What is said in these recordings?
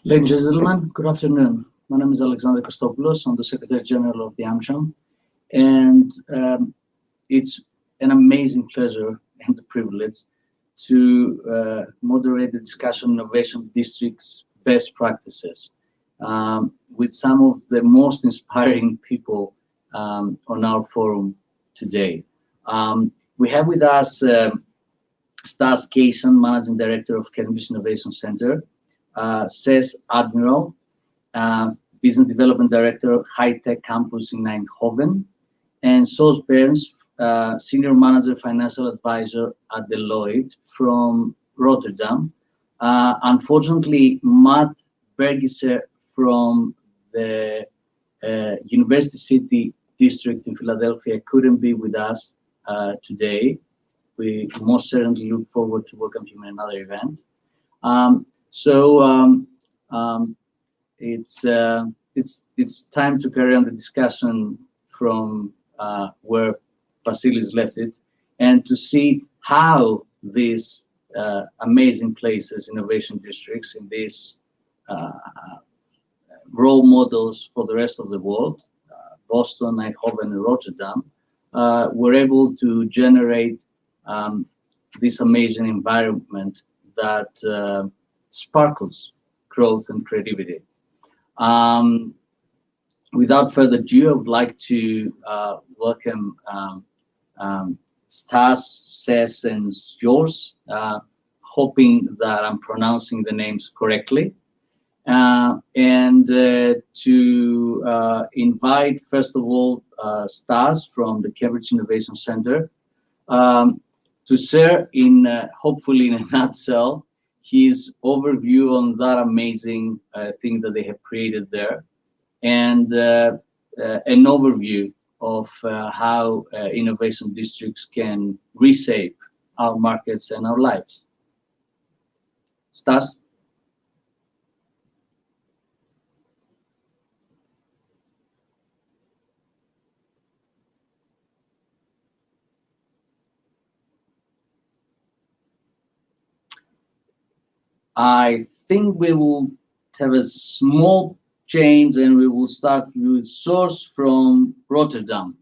Ladies and gentlemen, good afternoon. My name is Alexandros Costopoulos. I'm the Secretary General of the AmCham, and it's an amazing pleasure and a privilege to moderate the discussion on innovation districts best practices with some of the most inspiring people on our forum today. We have with us Stas, Gayshan, Managing Director of Campus Innovation Center, Cees, Admiraal, Business Development Director of HighTech Campus in Eindhoven, and Sjors Berns, Senior Manager Financial Advisor at Deloitte from Rotterdam. Unfortunately, Matt Bergheiser from the University City District in Philadelphia couldn't be with us today. We most certainly look forward to welcome him in another event. It's time to carry on the discussion from where Vasilis left it, and to see how these amazing places, innovation districts, in these role models for the rest of the world, Boston, Eindhoven, and Rotterdam, were able to generate this amazing environment that sparkles growth and creativity. Without further ado, I would like to welcome Stas, Cees, and Sjors, hoping that I'm pronouncing the names correctly, and to invite, first of all, Stas from the Cambridge Innovation Center to share hopefully in a nutshell, his overview on that amazing thing that they have created there, and an overview of how innovation districts can reshape our markets and our lives. Stas? I think we will have a small change, and we will start with Sjors from Rotterdam.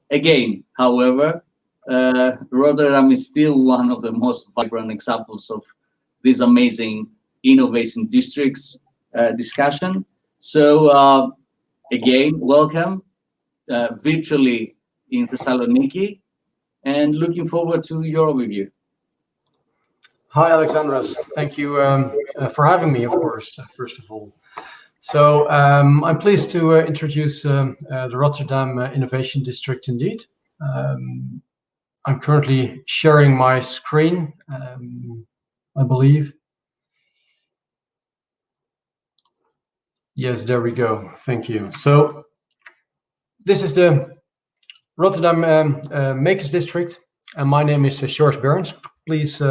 Again, however, Rotterdam is still one of the most vibrant examples of this amazing innovation districts discussion. So again, welcome virtually in Thessaloniki, and looking forward to your overview. Hi, Alexandros. Thank you for having me, of course, first of all. So I'm pleased to introduce the Rotterdam Innovation District indeed. I'm currently sharing my screen, I believe. Yes, there we go. Thank you. So this is the Rotterdam Makers District, and my name is Sjors Berns. Please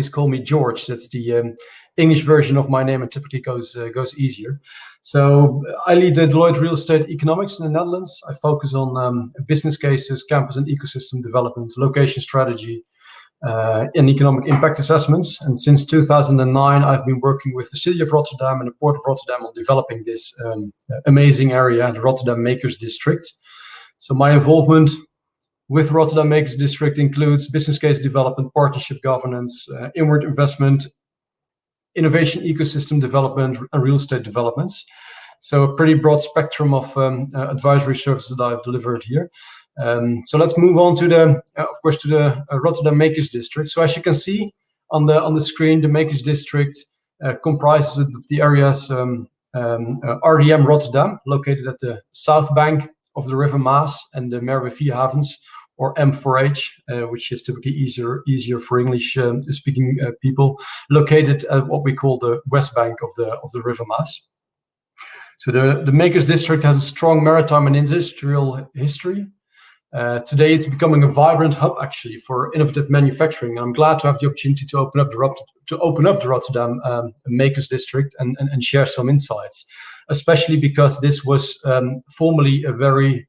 call me George. That's the English version of my name, and typically goes easier. So I lead the Deloitte Real Estate Economics in the Netherlands. I focus on business cases, campus and ecosystem development, location strategy, and economic impact assessments. And since 2009, I've been working with the City of Rotterdam and the Port of Rotterdam on developing this amazing area, the Rotterdam Makers District. So my involvement with Rotterdam Makers District includes business case development, partnership governance, inward investment, innovation ecosystem development, and real estate developments. So a pretty broad spectrum of advisory services that I've delivered here. So let's move on to the Rotterdam Makers District. So as you can see on the screen, the Makers District comprises of the areas RDM Rotterdam, located at the south bank of the River Maas, and the Merwe-Vierhavens, or M4H, which is typically easier for English speaking people, located at what we call the west bank of the River Maas. So the Makers District has a strong maritime and industrial history. Today it's becoming a vibrant hub actually for innovative manufacturing. And I'm glad to have the opportunity to open up the Rotterdam Makers District and share some insights, especially because this was formerly a very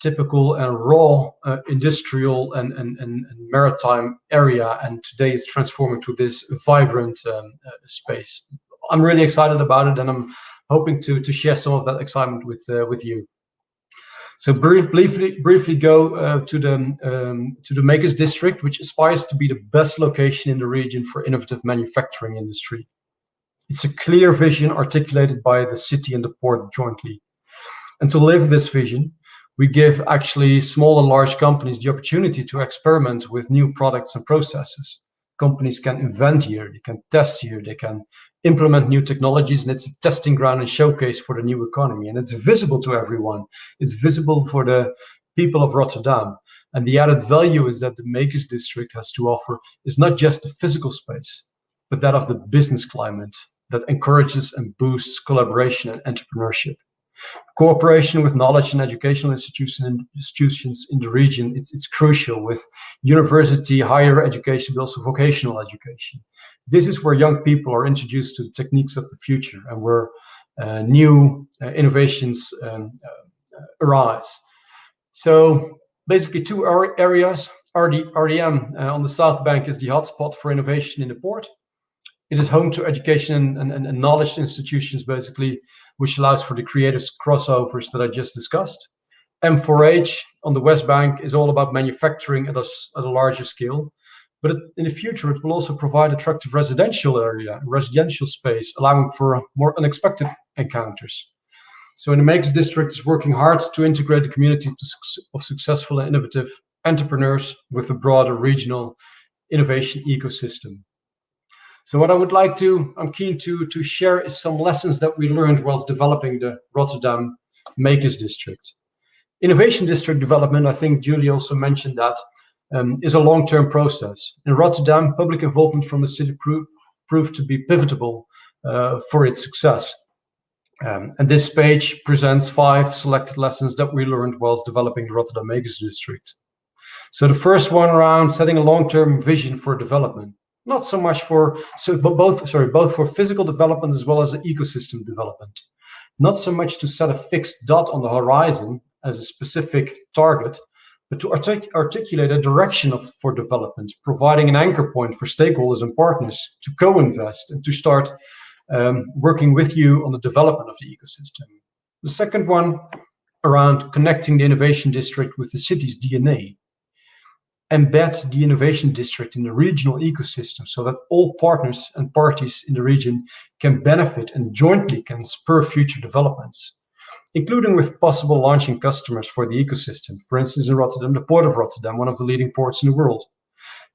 typical and raw industrial and maritime area, and today it's transforming to this vibrant space. I'm really excited about it, and I'm hoping to share some of that excitement with you. So briefly go to the Makers District, which aspires to be the best location in the region for innovative manufacturing industry. It's a clear vision articulated by the city and the port jointly. And to live this vision, we give actually small and large companies the opportunity to experiment with new products and processes. Companies can invent here, they can test here, they can implement new technologies, and it's a testing ground and showcase for the new economy. And it's visible to everyone. It's visible for the people of Rotterdam. And the added value is that the Makers District has to offer is not just the physical space, but that of the business climate that encourages and boosts collaboration and entrepreneurship. Cooperation with knowledge and educational institutions in the region, it's crucial with university, higher education, but also vocational education. This is where young people are introduced to the techniques of the future and where new innovations arise. So basically 2 areas. RDM on the south bank is the hotspot for innovation in the port. It is home to education and knowledge institutions, basically, which allows for the creative crossovers that I just discussed. M4H on the West Bank is all about manufacturing at a larger scale. But in the future, it will also provide attractive residential area, residential space, allowing for more unexpected encounters. So in the Makers District is working hard to integrate the community of successful and innovative entrepreneurs with a broader regional innovation ecosystem. So what I would like to, I'm keen to share is some lessons that we learned whilst developing the Rotterdam Makers District. Innovation District development, I think Julie also mentioned that, is a long-term process. In Rotterdam, public involvement from the city proved to be pivotal for its success. And this page presents 5 selected lessons that we learned whilst developing the Rotterdam Makers District. So the first one around setting a long-term vision for development. Not so much for, both for physical development as well as the ecosystem development. Not so much to set a fixed dot on the horizon as a specific target, but to articulate a direction for development, providing an anchor point for stakeholders and partners to co-invest and to start working with you on the development of the ecosystem. The second one around connecting the innovation district with the city's DNA. Embed the innovation district in the regional ecosystem so that all partners and parties in the region can benefit and jointly can spur future developments, including with possible launching customers for the ecosystem. For instance, in Rotterdam, the Port of Rotterdam, one of the leading ports in the world.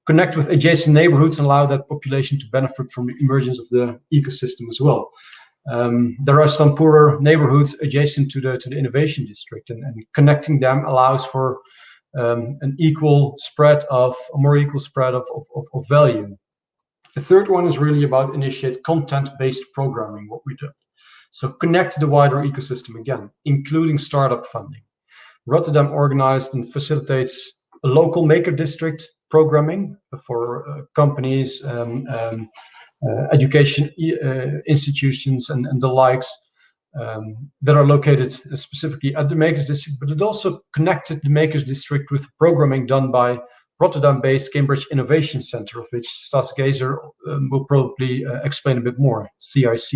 Connect with adjacent neighborhoods and allow that population to benefit from the emergence of the ecosystem as well. There are some poorer neighborhoods adjacent to the innovation district, and connecting them allows for a more equal spread of value. The third one is really about initiate content-based programming, what we do. So connect the wider ecosystem again, including startup funding. Rotterdam organized and facilitates a local maker district programming for companies, education institutions and the likes that are located specifically at the Makers District, but it also connected the Makers District with programming done by Rotterdam-based Cambridge Innovation Center, of which Stas Gayshan will probably explain a bit more, CIC.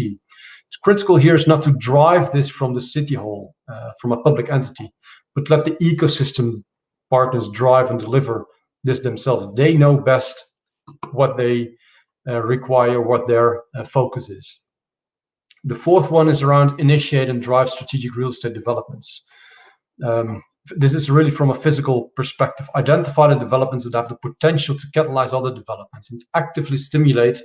It's critical here is not to drive this from the city hall, from a public entity, but let the ecosystem partners drive and deliver this themselves. They know best what they require, what their focus is. The fourth one is around initiate and drive strategic real estate developments. This is really from a physical perspective. Identify the developments that have the potential to catalyze other developments and actively stimulate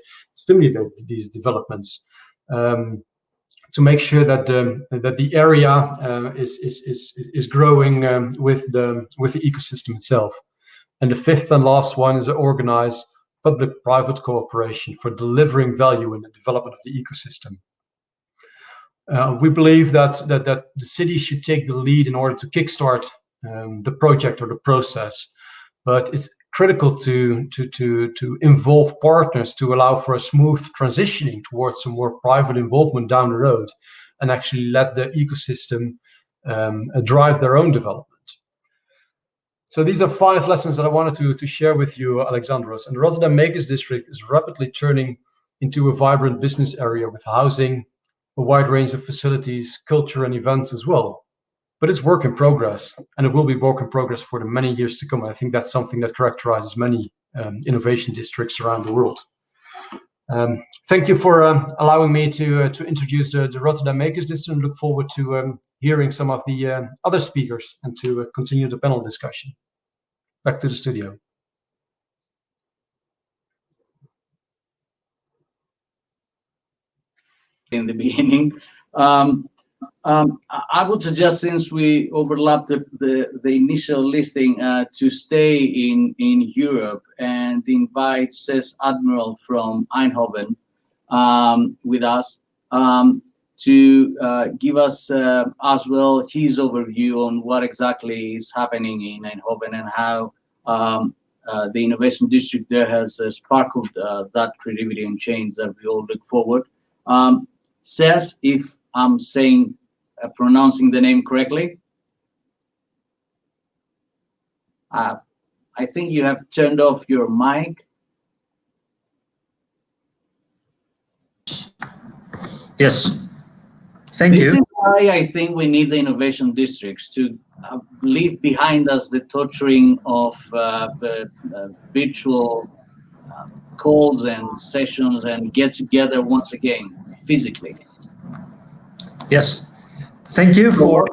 these developments to make sure that the area is growing with the ecosystem itself. And the fifth and last one is to organize public-private cooperation for delivering value in the development of the ecosystem. We believe that the city should take the lead in order to kickstart the project or the process, but it's critical to involve partners to allow for a smooth transitioning towards some more private involvement down the road, and actually let the ecosystem drive their own development. So these are 5 lessons that I wanted to share with you, Alexandros. And the Rotterdam Makers District is rapidly turning into a vibrant business area with housing, a wide range of facilities, culture and events as well. But it's work in progress, and it will be work in progress for the many years to come. I think that's something that characterizes many innovation districts around the world. Thank you for allowing me to introduce the Rotterdam Makers District, and look forward to hearing some of the other speakers and to continue the panel discussion. Back to the studio. In the beginning, I would suggest, since we overlapped the initial listing, to stay in Europe and invite Cees Admiraal from Eindhoven with us to give us as well his overview on what exactly is happening in Eindhoven and how the innovation district there has sparkled that creativity and change that we all look forward. Cees, if I'm pronouncing the name correctly, I think you have turned off your mic. Yes, thank you. This is why I think we need the innovation districts to leave behind us the torturing of the virtual calls and sessions and get together once again physically. Yes, thank you for.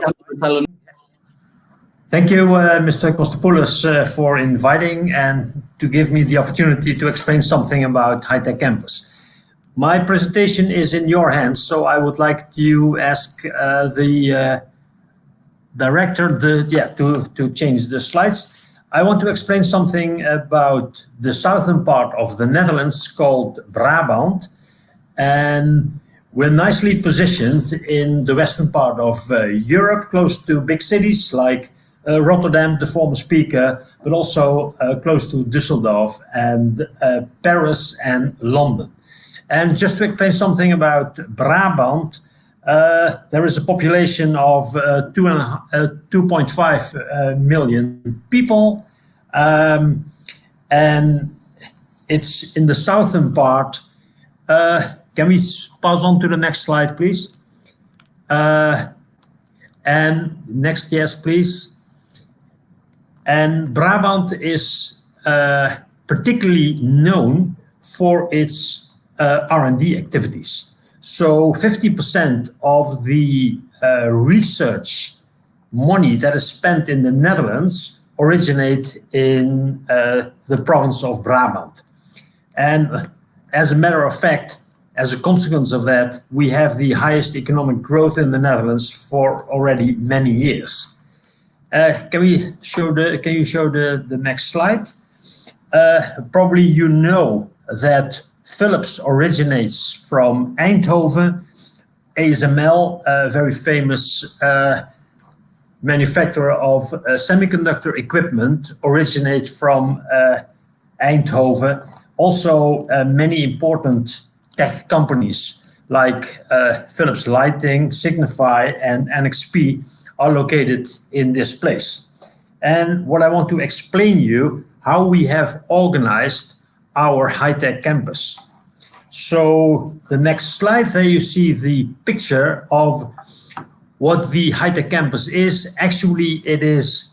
Thank you, Mr. Costopoulos, for inviting and to give me the opportunity to explain something about HighTech Campus. My presentation is in your hands, so I would like to ask the director to change the slides. I want to explain something about the southern part of the Netherlands called Brabant, and we're nicely positioned in the western part of Europe, close to big cities like Rotterdam, the former speaker, but also close to Düsseldorf and Paris and London. And just to explain something about Brabant, there is a population of 2.5 million people, and it's in the southern part. Can we pass on to the next slide, please? And next, yes, please. And Brabant is particularly known for its R&D activities. So 50% of the research money that is spent in the Netherlands originate in the province of Brabant. And as a matter of fact, as a consequence of that, we have the highest economic growth in the Netherlands for already many years. Can you show the next slide? Probably you know that Philips originates from Eindhoven. ASML, a very famous manufacturer of semiconductor equipment, originates from Eindhoven. Also, many important tech companies like Philips Lighting, Signify, and NXP are located in this place. And what I want to explain you how we have organized our HighTech Campus. So the next slide, there you see the picture of what the HighTech Campus is. Actually, it is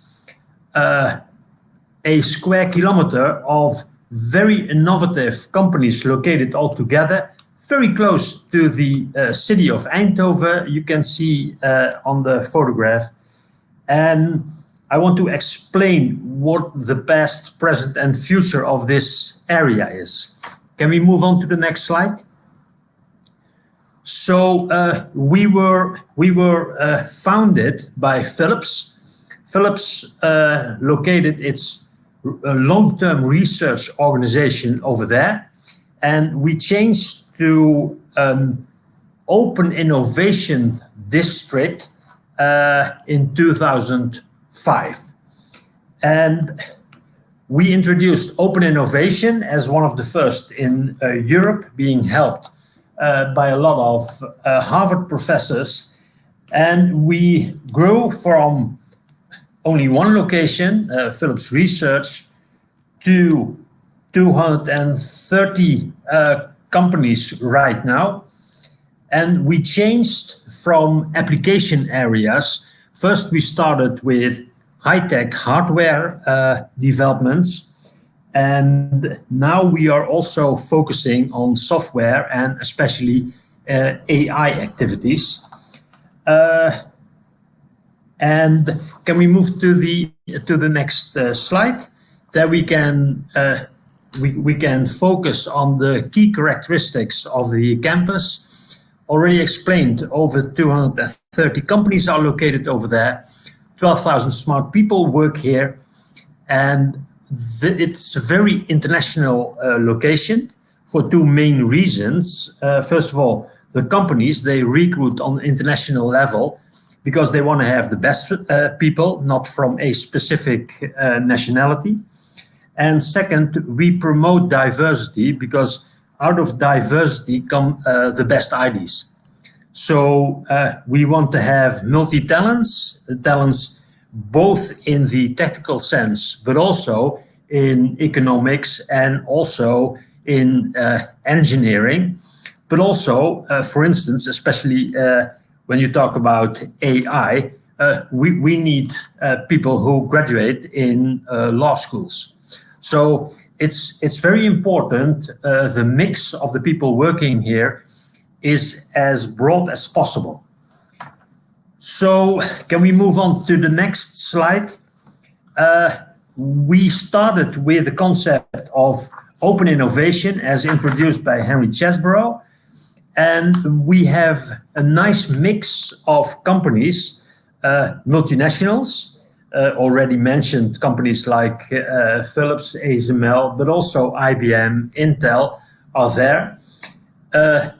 a square kilometer of very innovative companies located all together, very close to the city of Eindhoven. You can see on the photograph. And I want to explain what the past, present, and future of this area is. Can we move on to the next slide? So we were founded by Philips. Philips located its long-term research organization over there, and we changed to an open innovation district in 2005. And we introduced open innovation as one of the first in Europe, being helped by a lot of Harvard professors. And we grew from only one location, Philips Research, to 230 companies right now. And we changed from application areas. First, we started with high-tech hardware developments. And now we are also focusing on software and especially AI activities. And can we move to the next slide? There we can focus on the key characteristics of the campus. Already explained, over 230 companies are located over there. 12,000 smart people work here, and it's a very international location for two main reasons. First of all, the companies, they recruit on international level because they want to have the best people, not from a specific nationality. And second, we promote diversity because out of diversity come the best ideas. So we want to have multi-talents, talents both in the technical sense, but also in economics and also in engineering. But also, for instance, especially when you talk about AI, we need people who graduate in law schools. So it's very important, the mix of the people working here is as broad as possible. So can we move on to the next slide? We started with the concept of open innovation as introduced by Henry Chesbrough. And we have a nice mix of companies, multinationals, already mentioned companies like Philips, ASML, but also IBM, Intel are there.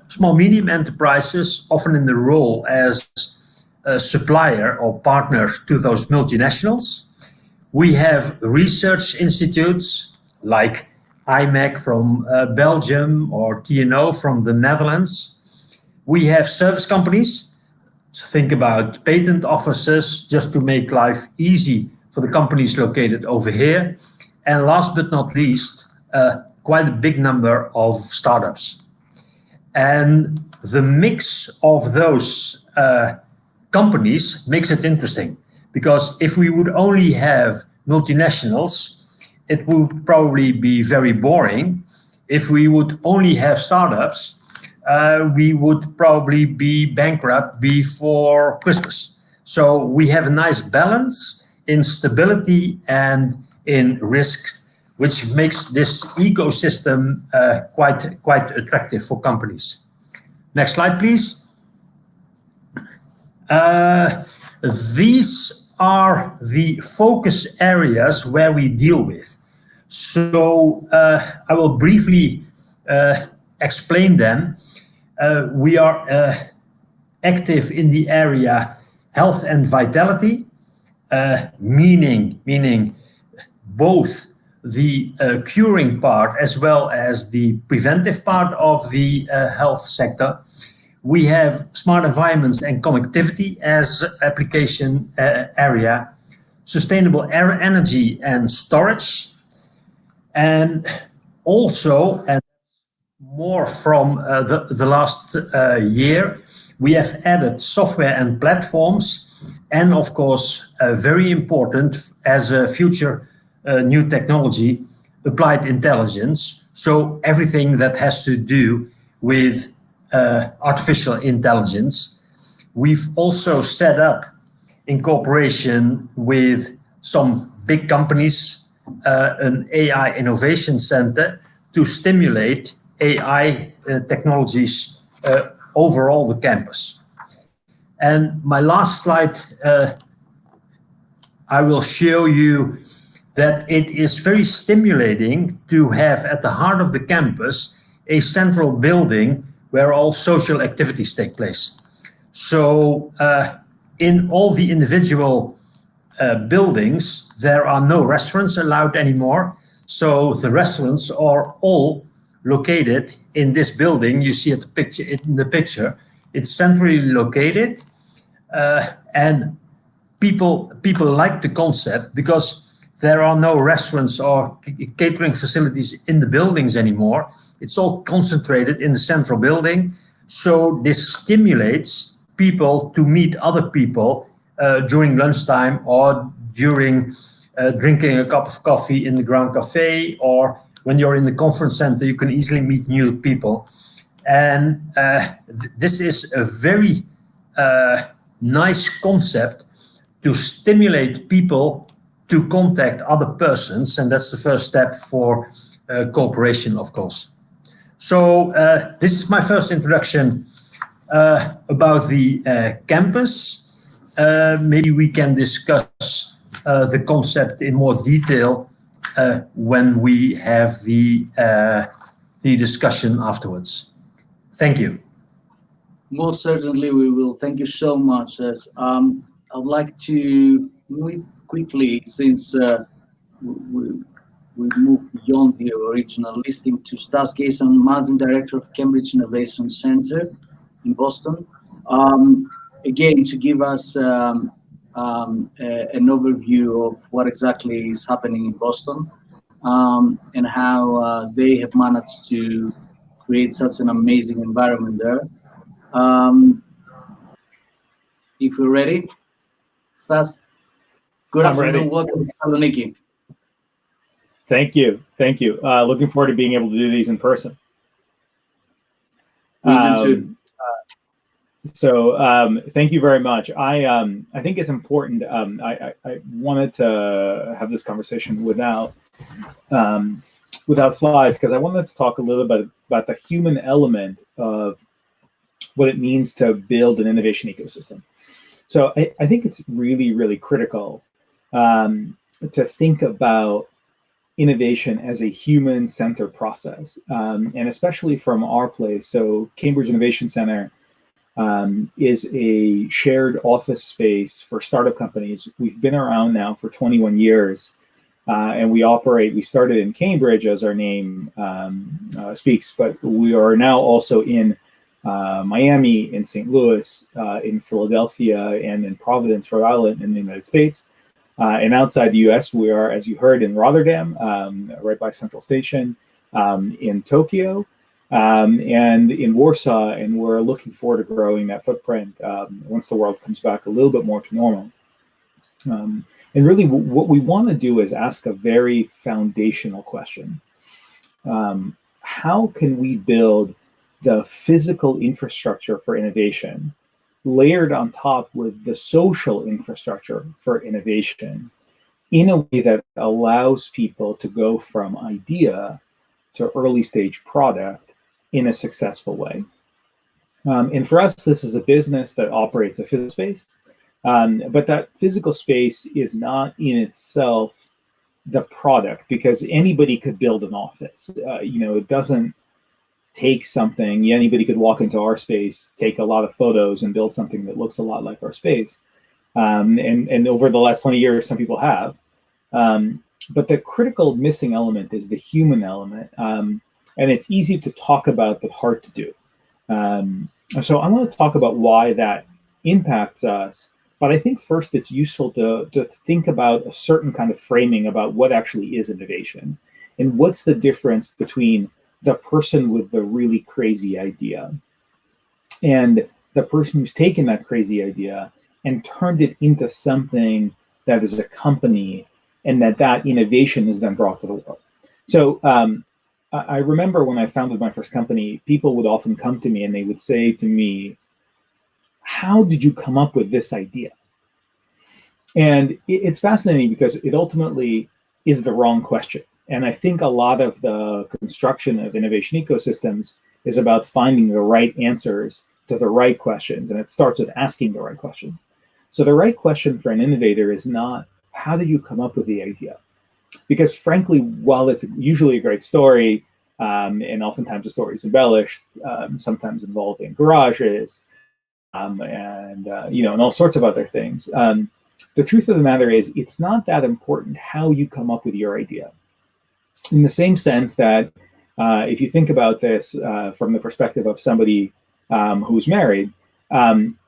Small, medium enterprises, often in the role as a supplier or partner to those multinationals. We have research institutes like IMEC from Belgium or TNO from the Netherlands. We have service companies. So think about patent offices just to make life easy for the companies located over here. And last but not least, quite a big number of startups. And the mix of those companies makes it interesting, because if we would only have multinationals, it would probably be very boring. If we would only have startups, we would probably be bankrupt before Christmas. So we have a nice balance in stability and in risk, which makes this ecosystem quite attractive for companies. Next slide, please. These are the focus areas where we deal with. So I will briefly explain them. We are active in the area health and vitality, meaning both the curing part as well as the preventive part of the health sector. We have smart environments and connectivity as application area, sustainable energy and storage, and also, and more from the last year, we have added software and platforms, and of course, very important as a future new technology, applied intelligence. So everything that has to do with artificial intelligence. We've also set up, in cooperation with some big companies, an AI innovation center to stimulate AI technologies overall the campus. And my last slide, I will show you that it is very stimulating to have at the heart of the campus a central building where all social activities take place. So in all the individual buildings, there are no restaurants allowed anymore. So the restaurants are all located in this building. You see it in the picture. It's centrally located, and people like the concept because there are no restaurants or catering facilities in the buildings anymore. It's all concentrated in the central building. So this stimulates people to meet other people during lunchtime or during drinking a cup of coffee in the Grand Café, or when you're in the conference center, you can easily meet new people. And this is a very nice concept to stimulate people to contact other persons, and that's the first step for cooperation, of course. So this is my first introduction about the campus. Maybe we can discuss the concept in more detail when we have the discussion afterwards. Thank you. Most certainly we will. Thank you so much. I'd like to move quickly, since we moved beyond the original listing, to Stas, Gayshan, Managing Director of Cambridge Innovation Center in Boston. Again, to give us an overview of what exactly is happening in Boston and how they have managed to create such an amazing environment there. If you're ready, Stas. Good afternoon. Welcome to Hellenic. Thank you. Thank you. Looking forward to being able to do these in person. We do too. So thank you very much. I think it's important. I wanted to have this conversation without slides, because I wanted to talk a little bit about the human element of what it means to build an innovation ecosystem. So I think it's really, really critical to think about innovation as a human-centered process, and especially from our place. So Cambridge Innovation Center is a shared office space for startup companies. We've been around now for 21 years, and we started in Cambridge, as our name speaks, but we are now also in Miami, in St. Louis, in Philadelphia, and in Providence, Rhode Island, in the United States. And outside the US, we are, as you heard, in Rotterdam, right by Central Station, in Tokyo, and in Warsaw, and we're looking forward to growing that footprint once the world comes back a little bit more to normal. And really what we want to do is ask a very foundational question. How can we build the physical infrastructure for innovation layered on top with the social infrastructure for innovation in a way that allows people to go from idea to early stage product in a successful way? And for us, this is a business that operates a physical space, but that physical space is not in itself the product, because anybody could build an office. It doesn't take something. Anybody could walk into our space, take a lot of photos, and build something that looks a lot like our space. And over the last 20 years, some people have. But the critical missing element is the human element. And it's easy to talk about, but hard to do. So I want to talk about why that impacts us. But I think first it's useful to think about a certain kind of framing about what actually is innovation, and what's the difference between the person with the really crazy idea and the person who's taken that crazy idea and turned it into something that is a company, and that innovation is then brought to the world. So I remember when I founded my first company, people would often come to me and they would say to me, how did you come up with this idea? And it's fascinating because it ultimately is the wrong question. And I think a lot of the construction of innovation ecosystems is about finding the right answers to the right questions. And it starts with asking the right question. So the right question for an innovator is not, how did you come up with the idea? Because frankly, while it's usually a great story, and oftentimes the story is embellished, sometimes involving garages, and all sorts of other things. The truth of the matter is, it's not that important how you come up with your idea. In the same sense that if you think about this from the perspective of somebody who's married,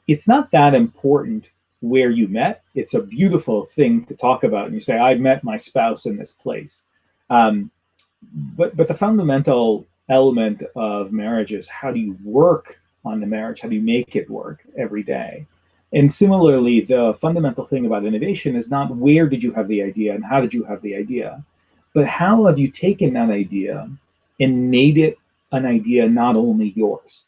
it's not that important where you met. It's a beautiful thing to talk about. And you say, I met my spouse in this place. But the fundamental element of marriage is, how do you work on the marriage? How do you make it work every day? And similarly, the fundamental thing about innovation is not where did you have the idea and how did you have the idea, but how have you taken that idea and made it an idea not only yours,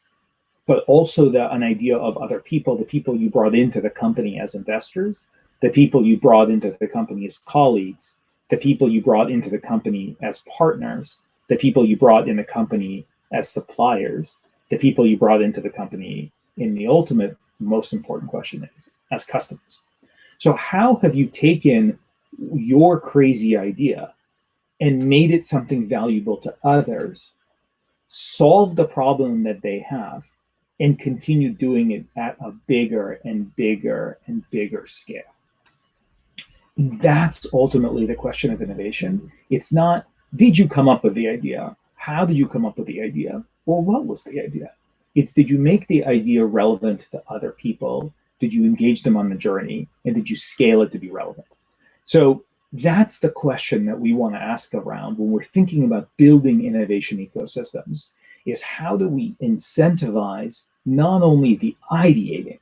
but also an idea of other people, the people you brought into the company as investors, the people you brought into the company as colleagues, the people you brought into the company as partners, the people you brought in the company as suppliers, the people you brought into the company in the ultimate most important question is as customers. So how have you taken your crazy idea and made it something valuable to others, solve the problem that they have, and continue doing it at a bigger and bigger and bigger scale? That's ultimately the question of innovation. It's not, did you come up with the idea? How did you come up with the idea? Or what was the idea? It's, did you make the idea relevant to other people? Did you engage them on the journey? And did you scale it to be relevant? So that's the question that we want to ask around when we're thinking about building innovation ecosystems, is how do we incentivize not only the ideating,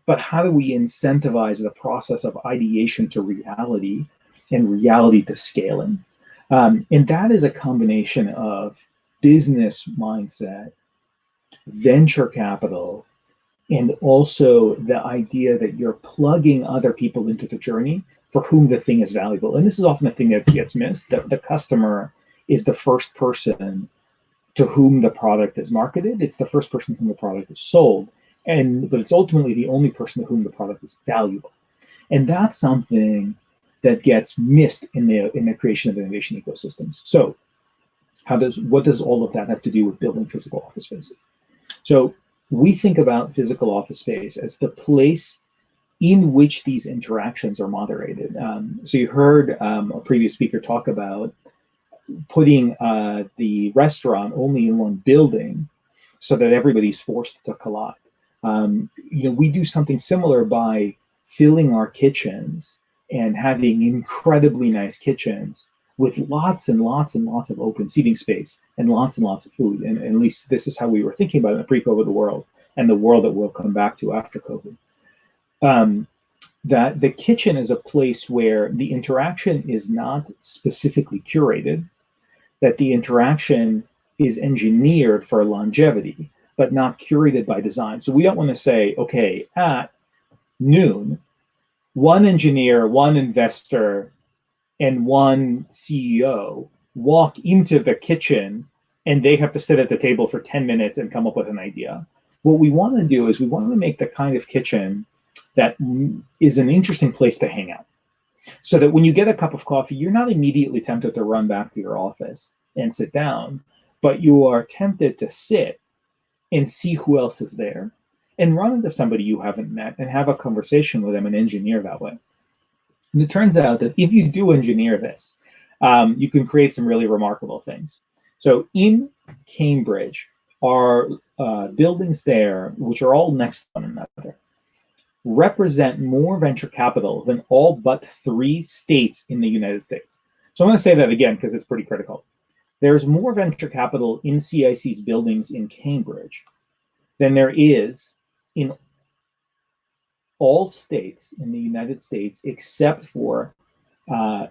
but how do we incentivize the process of ideation to reality and reality to scaling? And that is a combination of business mindset, venture capital, and also the idea that you're plugging other people into the journey for whom the thing is valuable. And this is often the thing that gets missed, that the customer is the first person to whom the product is marketed. It's the first person to whom the product is sold. But it's ultimately the only person to whom the product is valuable. And that's something that gets missed in the creation of innovation ecosystems. So what does all of that have to do with building physical office spaces? So we think about physical office space as the place in which these interactions are moderated. So you heard a previous speaker talk about putting the restaurant only in one building so that everybody's forced to collide. We do something similar by filling our kitchens and having incredibly nice kitchens with lots and lots and lots of open seating space and lots of food. And at least this is how we were thinking about it in the pre-COVID world and the world that we'll come back to after COVID. That the kitchen is a place where the interaction is not specifically curated, that the interaction is engineered for longevity, but not curated by design. So we don't want to say, okay, at noon, one engineer, one investor, and one CEO walk into the kitchen and they have to sit at the table for 10 minutes and come up with an idea. What we want to do is we want to make the kind of kitchen that is an interesting place to hang out. So that when you get a cup of coffee, you're not immediately tempted to run back to your office and sit down, but you are tempted to sit and see who else is there and run into somebody you haven't met and have a conversation with them and engineer that way. And it turns out that if you do engineer this, you can create some really remarkable things. So in Cambridge, our buildings there, which are all next to one another, represent more venture capital than all but 3 states in the United States. So I'm going to say that again because it's pretty critical. There's more venture capital in CIC's buildings in Cambridge than there is in all states in the United States except for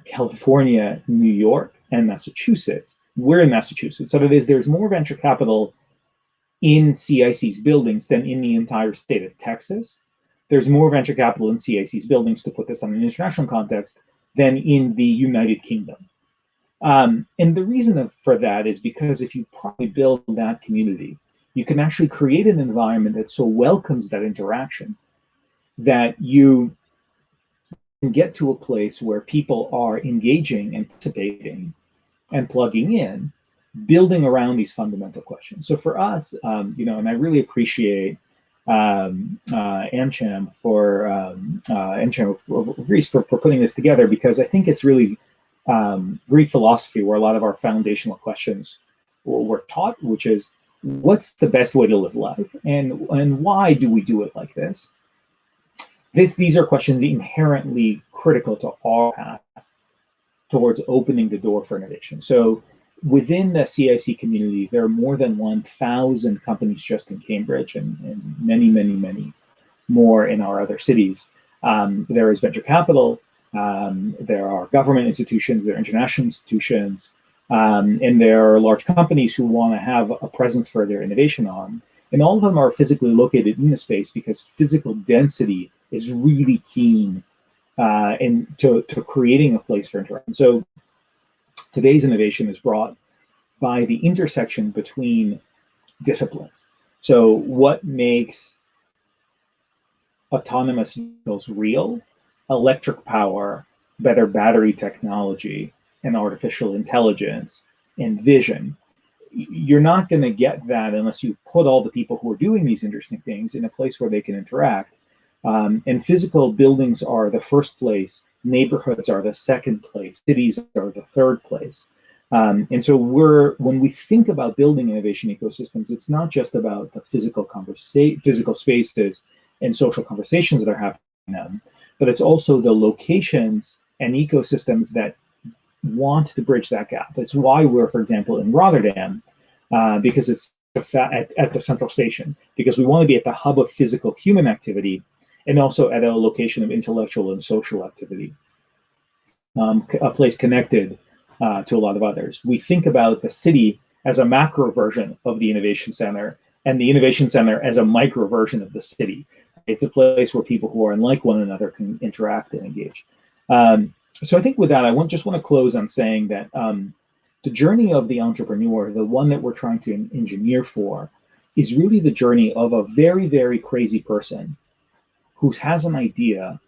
California, New York, and Massachusetts. We're in Massachusetts. So there's more venture capital in CIC's buildings than in the entire state of Texas. There's more venture capital in CIC's buildings, to put this on an international context, than in the United Kingdom. And the reason for that is because if you properly build that community, you can actually create an environment that so welcomes that interaction that you can get to a place where people are engaging and participating and plugging in, building around these fundamental questions. So for us, and I really appreciate AmCham of Greece for putting this together, because I think it's really Greek philosophy where a lot of our foundational questions were taught, which is, what's the best way to live life, and why do we do it like this? these are questions inherently critical to our path towards opening the door for innovation. So within the CIC community, there are more than 1,000 companies just in Cambridge, and many, many, many more in our other cities. There is venture capital, there are government institutions, there are international institutions, and there are large companies who want to have a presence for their innovation on. And all of them are physically located in the space because physical density is really keen to creating a place for interaction. So today's innovation is brought by the intersection between disciplines. So what makes autonomous vehicles real? Electric power, better battery technology, and artificial intelligence, and vision. You're not going to get that unless you put all the people who are doing these interesting things in a place where they can interact. And physical buildings are the first place, neighborhoods are the second place, cities are the third place. And so when we think about building innovation ecosystems, it's not just about the physical spaces and social conversations that are happening in them, but it's also the locations and ecosystems that want to bridge that gap. That's why we're, for example, in Rotterdam, because it's at the central station, because we want to be at the hub of physical human activity and also at a location of intellectual and social activity, a place connected to a lot of others. We think about the city as a macro version of the innovation center and the innovation center as a micro version of the city. It's a place where people who are unlike one another can interact and engage. So I think with that, I just want to close on saying that the journey of the entrepreneur, the one that we're trying to engineer for, is really the journey of a very, very crazy person who has an idea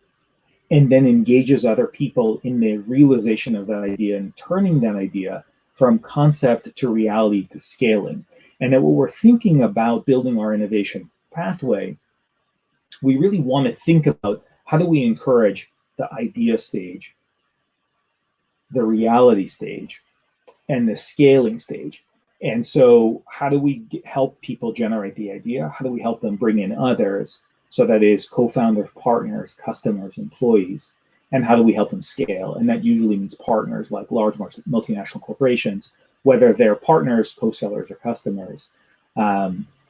and then engages other people in the realization of that idea and turning that idea from concept to reality to scaling. And that what we're thinking about building our innovation pathway, we really want to think about how do we encourage the idea stage, the reality stage, and the scaling stage. And so how do we help people generate the idea? How do we help them bring in others? So that is co-founders, partners, customers, employees. And how do we help them scale? And that usually means partners like large multinational corporations, whether they're partners, co-sellers, or customers.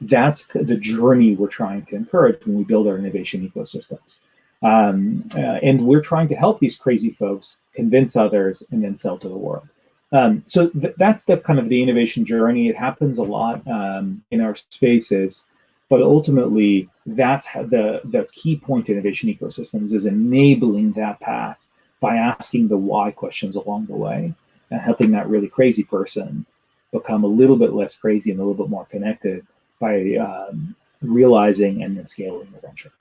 That's the journey we're trying to encourage when we build our innovation ecosystems. And we're trying to help these crazy folks convince others and then sell to the world. So that's the kind of the innovation journey. It happens a lot in our spaces, but ultimately that's how the key point to innovation ecosystems is enabling that path by asking the why questions along the way and helping that really crazy person become a little bit less crazy and a little bit more connected by realizing and then scaling the venture.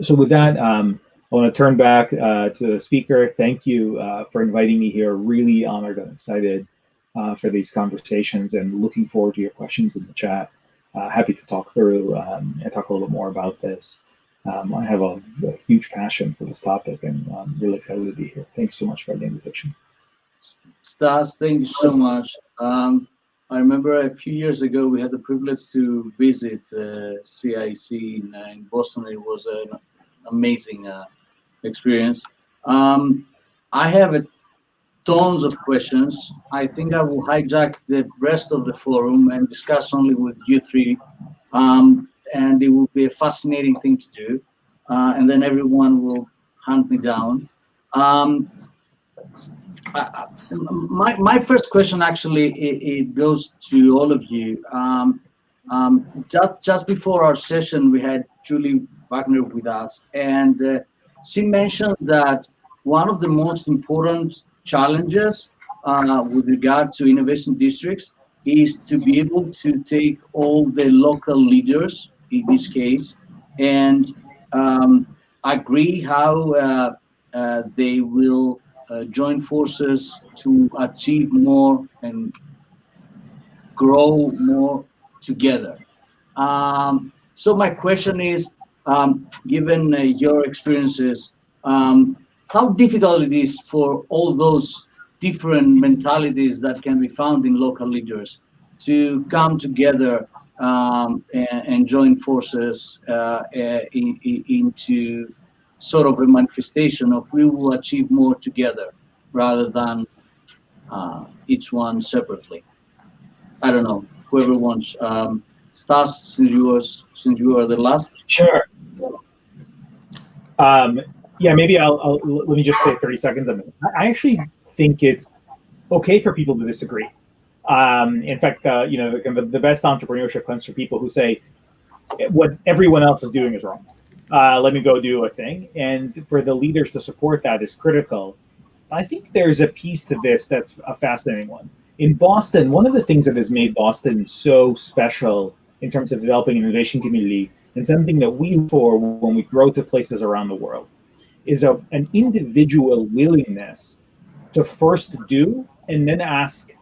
So with that, I want to turn back to the speaker. Thank you for inviting me here. Really honored and excited for these conversations and looking forward to your questions in the chat. Happy to talk through and talk a little bit more about this. I have a huge passion for this topic and I'm really excited to be here. Thanks so much for the invitation. Stas, thank you so much. I remember a few years ago, we had the privilege to visit CIC in Boston. It was an amazing experience. I have tons of questions. I think I will hijack the rest of the forum and discuss only with you three. And it will be a fascinating thing to do. And then everyone will hunt me down. My first question actually it goes to all of you. Just before our session, we had Julie Wagner with us, and she mentioned that one of the most important challenges with regard to innovation districts is to be able to take all the local leaders, in this case, and agree how they will join forces to achieve more and grow more together. So my question is, given your experiences, how difficult it is for all those different mentalities that can be found in local leaders to come together and join forces into sort of a manifestation of we will achieve more together rather than each one separately. I don't know, whoever wants. Stas, since you are the last. Sure. Yeah, maybe I'll let me just say 30 seconds. I actually think it's okay for people to disagree. In fact, the best entrepreneurship comes from people who say what everyone else is doing is wrong. Let me go do a thing. And for the leaders to support that is critical. I think there's a piece to this that's a fascinating one. In Boston, one of the things that has made Boston so special in terms of developing an innovation community, and something that we look for when we grow to places around the world, is an individual willingness to first do and then ask,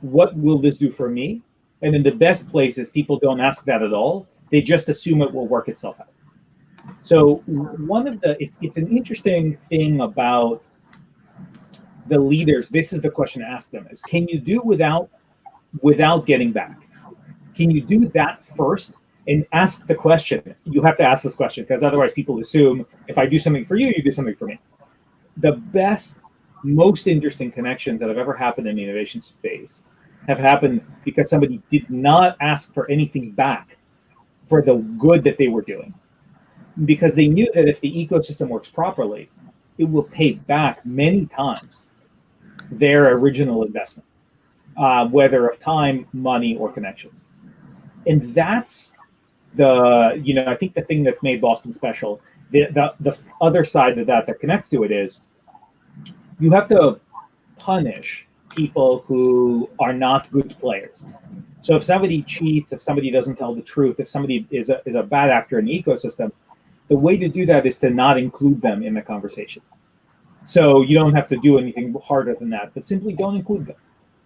what will this do for me? And in the best places, people don't ask that at all. They just assume it will work itself out. So it's an interesting thing about the leaders. This is the question to ask them: is can you do without getting back? Can you do that first and ask the question? You have to ask this question because otherwise people assume if I do something for you, you do something for me. The best, most interesting connections that have ever happened in the innovation space have happened because somebody did not ask for anything back for the good that they were doing. Because they knew that if the ecosystem works properly, it will pay back many times their original investment, whether of time, money, or connections. And that's I think the thing that's made Boston special. The other side of that connects to it is you have to punish people who are not good players. So if somebody cheats, if somebody doesn't tell the truth, if somebody is a bad actor in the ecosystem, the way to do that is to not include them in the conversations. So you don't have to do anything harder than that, but simply don't include them.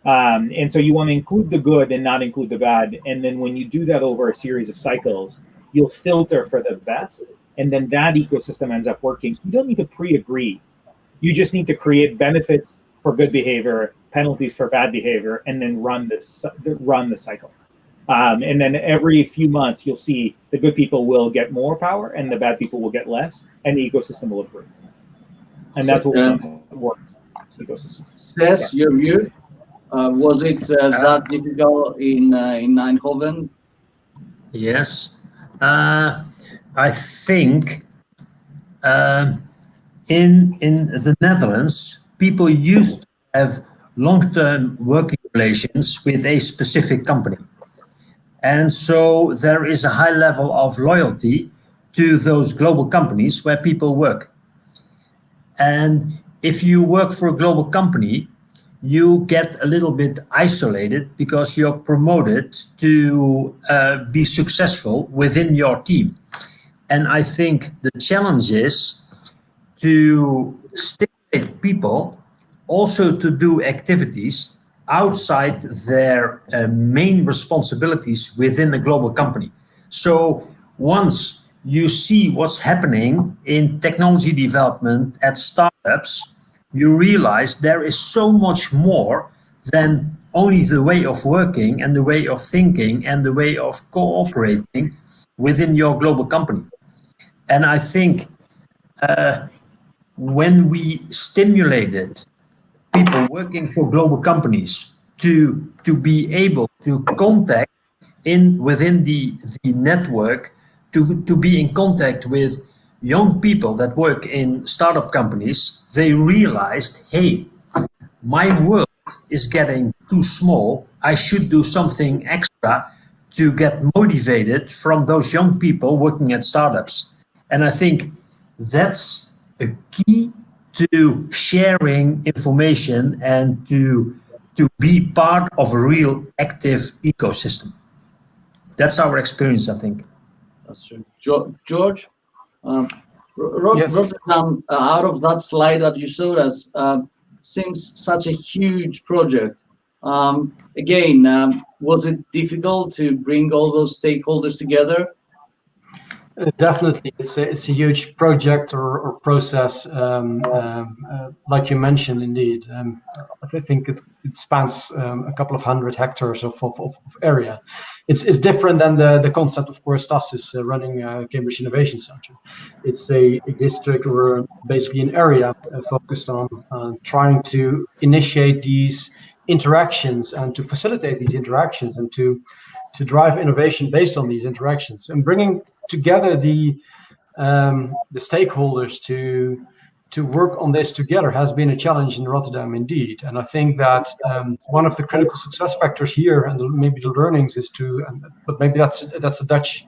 And so you want to include the good and not include the bad. And then when you do that over a series of cycles, you'll filter for the best. And then that ecosystem ends up working. So you don't need to pre-agree. You just need to create benefits for good behavior, penalties for bad behavior, and then run the cycle. And then every few months, you'll see the good people will get more power and the bad people will get less, and the ecosystem will improve. And that's what works. Stas, your view? Was it that difficult in Eindhoven? Yes. I think in the Netherlands, people used to have long-term working relations with a specific company. And so there is a high level of loyalty to those global companies where people work. And if you work for a global company, you get a little bit isolated because you're promoted to be successful within your team. And I think the challenge is to stimulate people also to do activities outside their main responsibilities within a global company. So once you see what's happening in technology development at startups, you realize there is so much more than only the way of working and the way of thinking and the way of cooperating within your global company. And I think when we stimulated people working for global companies to be able to contact within the network, to be in contact with young people that work in startup companies, they realized, hey, my world is getting too small. I should do something extra to get motivated from those young people working at startups. And I think that's a key to sharing information and to be part of a real active ecosystem. That's our experience, I think. That's true. George, Yes. Rotterdam, out of that slide that you showed us, seems such a huge project. Again, was it difficult to bring all those stakeholders together? Definitely, it's a huge project or process, like you mentioned. Indeed, I think it spans a couple of 100 hectares of area. It's different than the concept, of course. Stas is running Cambridge Innovation Center. It's a district or basically an area focused on trying to initiate these interactions and to facilitate these interactions and to drive innovation based on these interactions and bringing together the stakeholders to work on this together has been a challenge in Rotterdam indeed. And I think that one of the critical success factors here, and maybe the learnings, is but maybe that's a Dutch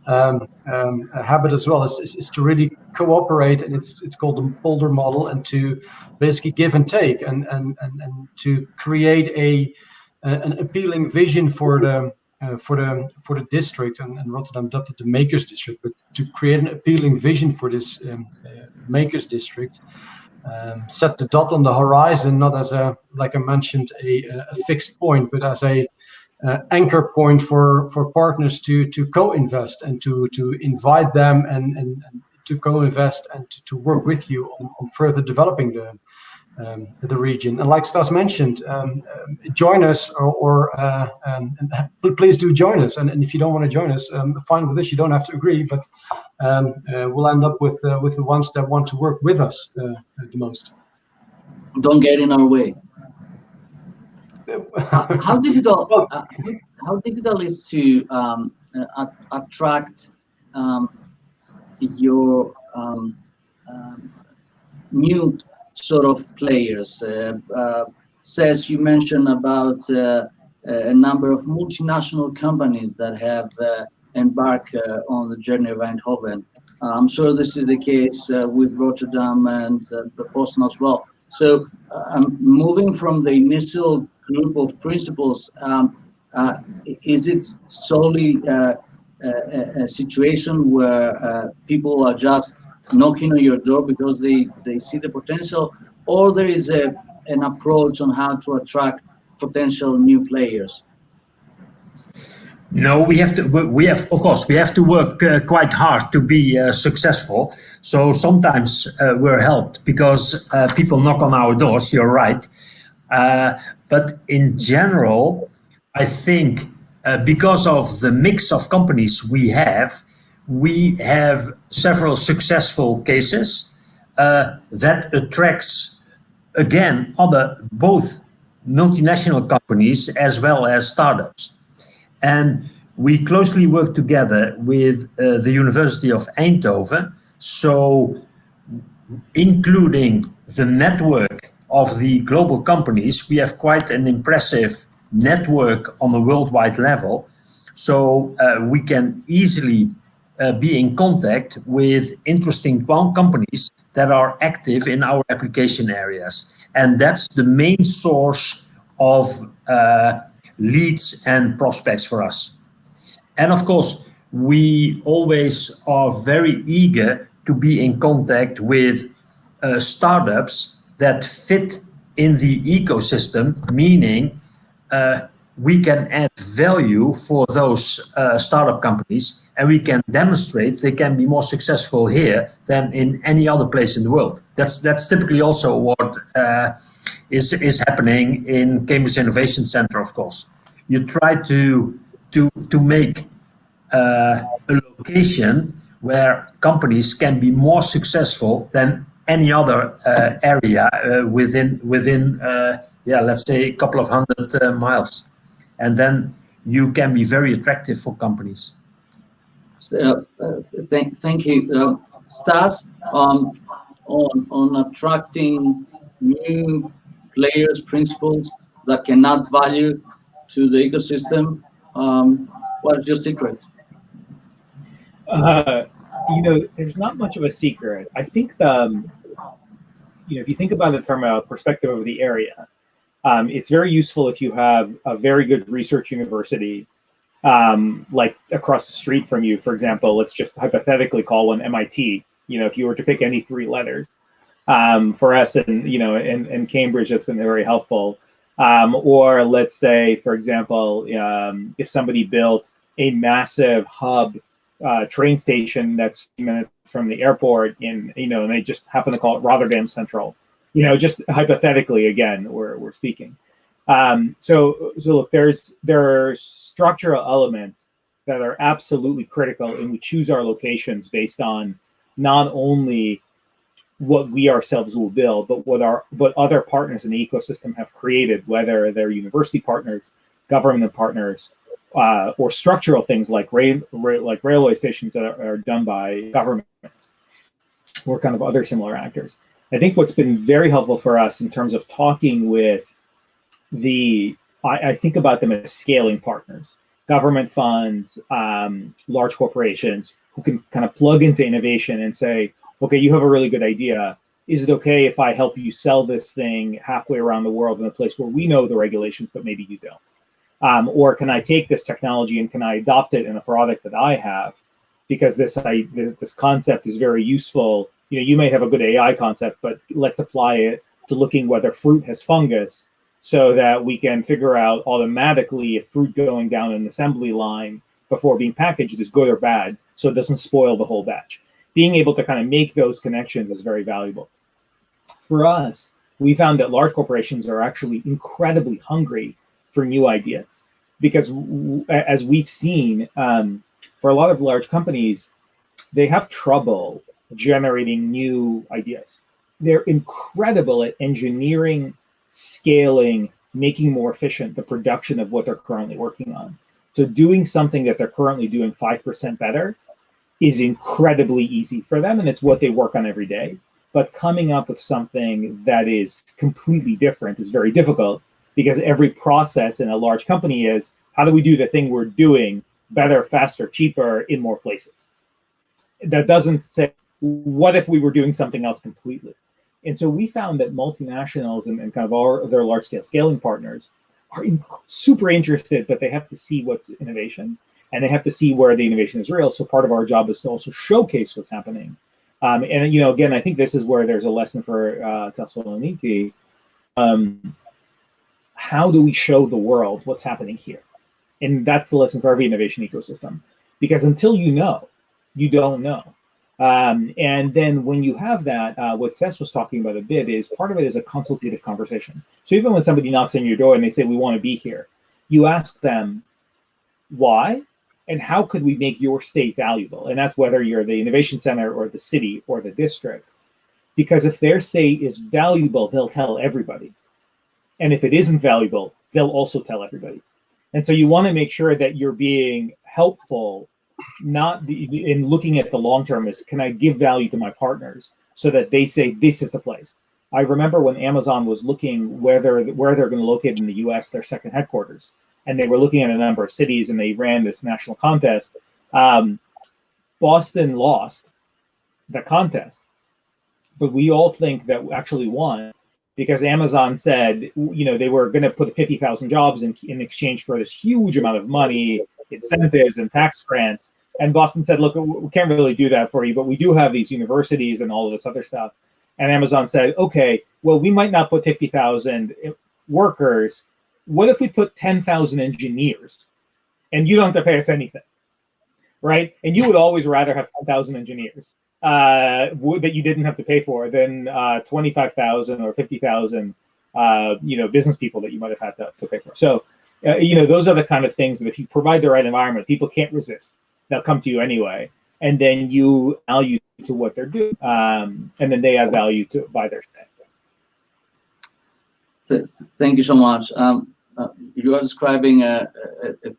habit as well, is to really cooperate, and it's called the Polder model, and to basically give and take and to create an appealing vision for the district, and Rotterdam adopted the Makers District, but to create an appealing vision for this Makers District, set the dot on the horizon, not as like I mentioned, a fixed point, but as a anchor point for partners to co-invest and to invite them and to co-invest and to work with you on further developing the region. And like Stas mentioned, join us or please do join us. And if you don't want to join us, fine with this. You don't have to agree, but we'll end up with the ones that want to work with us the most. Don't get in our way. How difficult is to attract your new sort of players? Cees, you mentioned about a number of multinational companies that have embarked on the journey of Eindhoven. I'm sure this is the case with Rotterdam and the Boston as well. So moving from the initial group of principals, is it solely a situation where people are just knocking on your door because they see the potential, or there is an approach on how to attract potential new players? No, we have to work quite hard to be successful. So sometimes we're helped because people knock on our doors. You're right, but in general, I think because of the mix of companies we have several successful cases that attracts again both multinational companies as well as startups. And we closely work together with the University of Eindhoven, so including the network of the global companies, we have quite an impressive network on a worldwide level. So we can easily be in contact with interesting companies that are active in our application areas. And that's the main source of leads and prospects for us. And of course, we always are very eager to be in contact with startups that fit in the ecosystem, meaning we can add value for those startup companies, and we can demonstrate they can be more successful here than in any other place in the world. That's typically also what is happening in Cambridge Innovation Center. Of course, you try to make a location where companies can be more successful than any other area within let's say a couple of 100 miles, and then you can be very attractive for companies. Thank you, Stas. On attracting new players, principals that can add value to the ecosystem, what is your secret? There's not much of a secret. I think if you think about it from a perspective of the area, it's very useful if you have a very good research university, like across the street from you. For example, let's just hypothetically call one MIT. If you were to pick any three letters, for us, and Cambridge, that's been very helpful. Or let's say, for example, if somebody built a massive hub train station that's a few minutes from the airport and they just happen to call it Rotterdam Central. Just hypothetically, again, we're speaking. So look, there are structural elements that are absolutely critical, and we choose our locations based on not only what we ourselves will build, but what other partners in the ecosystem have created, whether they're university partners, government partners, or structural things like railway stations that are done by governments or kind of other similar actors. I think what's been very helpful for us in terms of talking with I think about them as scaling partners, government funds, large corporations who can kind of plug into innovation and say, okay, you have a really good idea. Is it okay if I help you sell this thing halfway around the world in a place where we know the regulations, but maybe you don't? Or can I take this technology and can I adopt it in a product that I have? Because this concept is very useful. You may have a good AI concept, but let's apply it to looking whether fruit has fungus so that we can figure out automatically if fruit going down an assembly line before being packaged is good or bad, so it doesn't spoil the whole batch. Being able to kind of make those connections is very valuable. For us, we found that large corporations are actually incredibly hungry for new ideas because, as we've seen, for a lot of large companies, they have trouble generating new ideas. They're incredible at engineering, scaling, making more efficient the production of what they're currently working on. So doing something that they're currently doing 5% better is incredibly easy for them, and it's what they work on every day. But coming up with something that is completely different is very difficult because every process in a large company is, how do we do the thing we're doing better, faster, cheaper, in more places? That doesn't say, what if we were doing something else completely? And so we found that multinationals and kind of their large-scale scaling partners are super interested, but they have to see what's innovation, and they have to see where the innovation is real. So part of our job is to also showcase what's happening. And again, I think this is where there's a lesson for Thessaloniki. How do we show the world what's happening here? And that's the lesson for every innovation ecosystem, because until you know, you don't know. And then when you have that, what Stas was talking about a bit is part of it is a consultative conversation. So even when somebody knocks on your door and they say, we want to be here, you ask them why and how could we make your state valuable? And that's whether you're the innovation center or the city or the district. Because if their state is valuable, they'll tell everybody. And if it isn't valuable, they'll also tell everybody. And so you want to make sure that you're being helpful, not in looking at the long term is, can I give value to my partners so that they say, this is the place. I remember when Amazon was looking where they're going to locate in the US, their second headquarters, and they were looking at a number of cities and they ran this national contest. Boston lost the contest, but we all think that actually won because Amazon said, they were going to put 50,000 jobs in exchange for this huge amount of money, incentives and tax grants. And Boston said, look, we can't really do that for you, but we do have these universities and all of this other stuff. And Amazon said, okay, well, we might not put 50,000 workers. What if we put 10,000 engineers and you don't have to pay us anything, right? And you would always rather have 10,000 engineers that you didn't have to pay for than 25,000 or 50,000, business people that you might have had to pay for. So, those are the kind of things that if you provide the right environment, people can't resist. They'll come to you anyway. And then you value to what they're doing. And then they add value to by their stay. Thank you so much. You are describing a